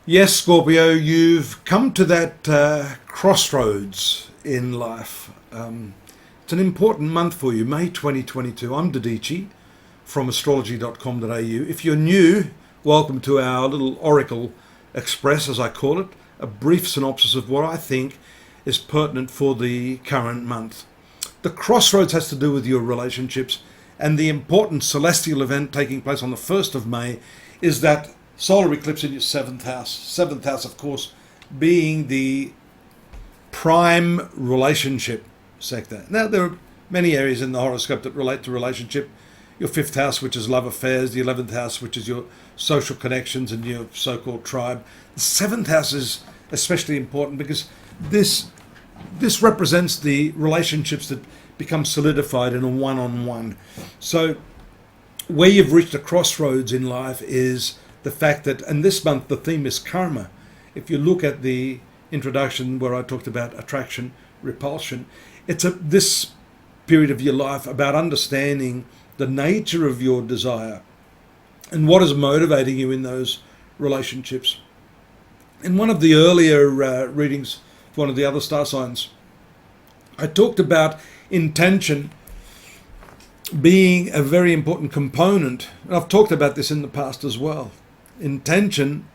Yes, Scorpio, you've come to that crossroads in life. It's an important month for you, May 2022. I'm Dodici from astrology.com.au. If you're new, welcome to our little Oracle Express, as I call it, a brief synopsis of what I think is pertinent for the current month. The crossroads has to do with your relationships, and the important celestial event taking place on the 1st of May is that solar eclipse in your 7th house. 7th house, of course, being the prime relationship sector. Now, there are many areas in the horoscope that relate to relationship. Your 5th house, which is love affairs, the 11th house, which is your social connections and your so-called tribe. The 7th house is especially important because this represents the relationships that become solidified in a one-on-one. So where you've reached a crossroads in life is the fact that, and this month the theme is karma. If you look at the introduction where I talked about attraction, repulsion, it's this period of your life about understanding the nature of your desire and what is motivating you in those relationships. In one of the earlier readings for one of the other star signs, I talked about intention being a very important component. And I've talked about this in the past as well. Intention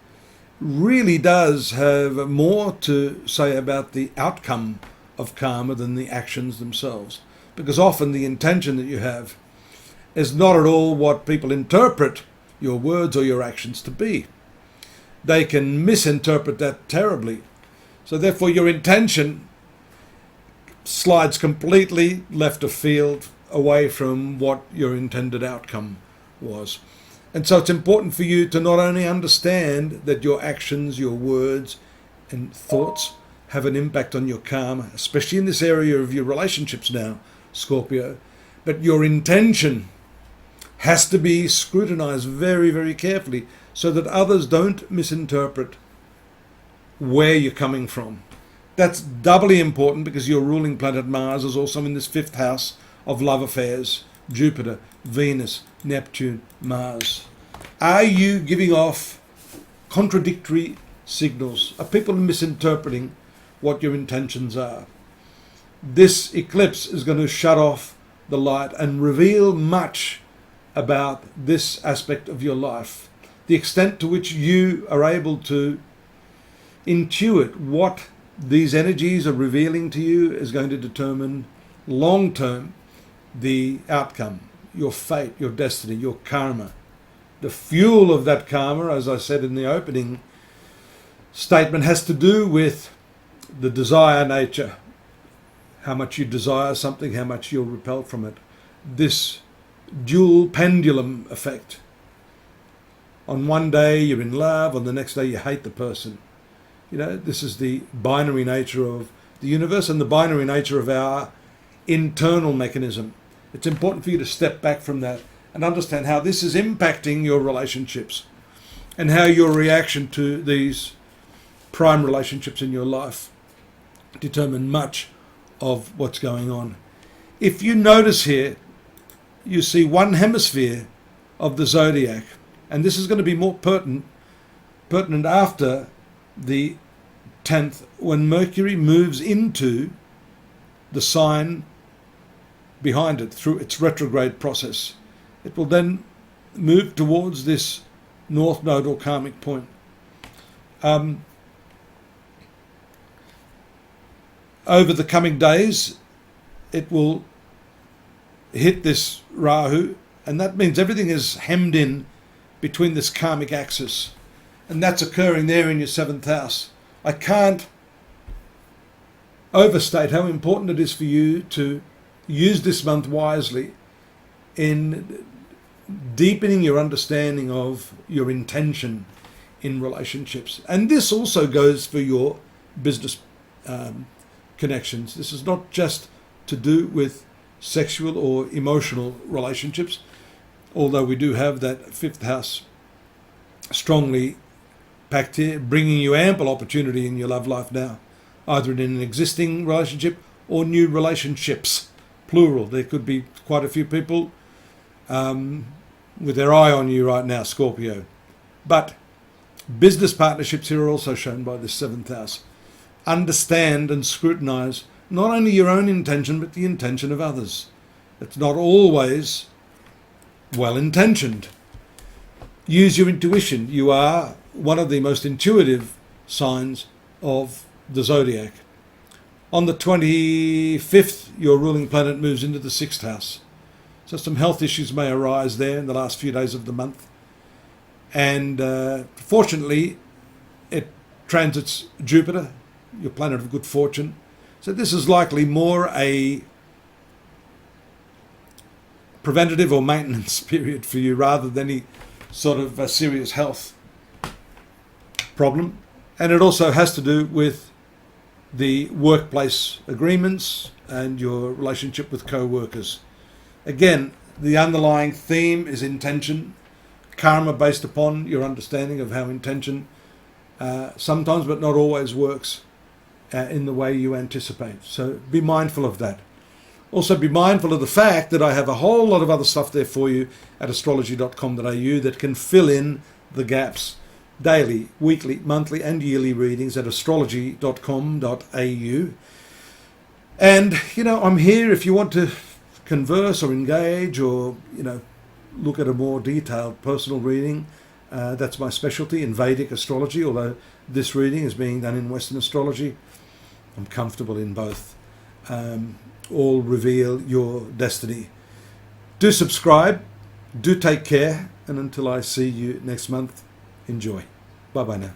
really does have more to say about the outcome of karma than the actions themselves. Because often the intention that you have is not at all what people interpret your words or your actions to be. They can misinterpret that terribly. So therefore your intention slides completely left of field away from what your intended outcome was. And so it's important for you to not only understand that your actions, your words and thoughts have an impact on your karma, especially in this area of your relationships now, Scorpio, but your intention has to be scrutinized very, very carefully so that others don't misinterpret where you're coming from. That's doubly important because your ruling planet Mars is also in this 5th house of love affairs. Jupiter, Venus, Neptune, Mars. Are you giving off contradictory signals? Are people misinterpreting what your intentions are? This eclipse is going to shut off the light and reveal much about this aspect of your life. The extent to which you are able to intuit what these energies are revealing to you is going to determine long-term the outcome, your fate, your destiny, your karma. The fuel of that karma, as I said in the opening statement, has to do with the desire nature. How much you desire something, how much you're repelled from it. This dual pendulum effect. On one day you're in love, on the next day you hate the person. You know, this is the binary nature of the universe and the binary nature of our internal mechanism. It's important for you to step back from that and understand how this is impacting your relationships and how your reaction to these prime relationships in your life determine much of what's going on. If you notice here, you see one hemisphere of the zodiac, and this is going to be more pertinent after the 10th, when Mercury moves into the sign behind it through its retrograde process. It will then move towards this north nodal karmic point. Over the coming days, it will hit this Rahu, and that means everything is hemmed in between this karmic axis, and that's occurring there in your 7th house. I can't overstate how important it is for you to use this month wisely in deepening your understanding of your intention in relationships. And this also goes for your business connections. This is not just to do with sexual or emotional relationships, although we do have that 5th house strongly packed here, bringing you ample opportunity in your love life now, either in an existing relationship or new relationships, plural. There could be quite a few people with their eye on you right now, Scorpio. But Business partnerships here are also shown by this 7th house. Understand and scrutinize not only your own intention, but the intention of others. It's not always well-intentioned. Use your intuition. You are one of the most intuitive signs of the zodiac. On the 25th, your ruling planet moves into the 6th house. So some health issues may arise there in the last few days of the month. And fortunately, it transits Jupiter, your planet of good fortune. So this is likely more a preventative or maintenance period for you rather than any sort of a serious health problem. And it also has to do with the workplace agreements and your relationship with co-workers. Again, the underlying theme is intention, karma based upon your understanding of how intention sometimes but not always works in the way you anticipate. So be mindful of that. Also be mindful of the fact that I have a whole lot of other stuff there for you at astrology.com.au that can fill in the gaps. Daily, weekly, monthly and yearly readings at astrology.com.au. And, I'm here if you want to converse or engage or, look at a more detailed personal reading. That's my specialty in Vedic astrology, although this reading is being done in Western astrology. I'm comfortable in both. All reveal your destiny. Do subscribe, do take care, and until I see you next month, enjoy. Bye-bye now.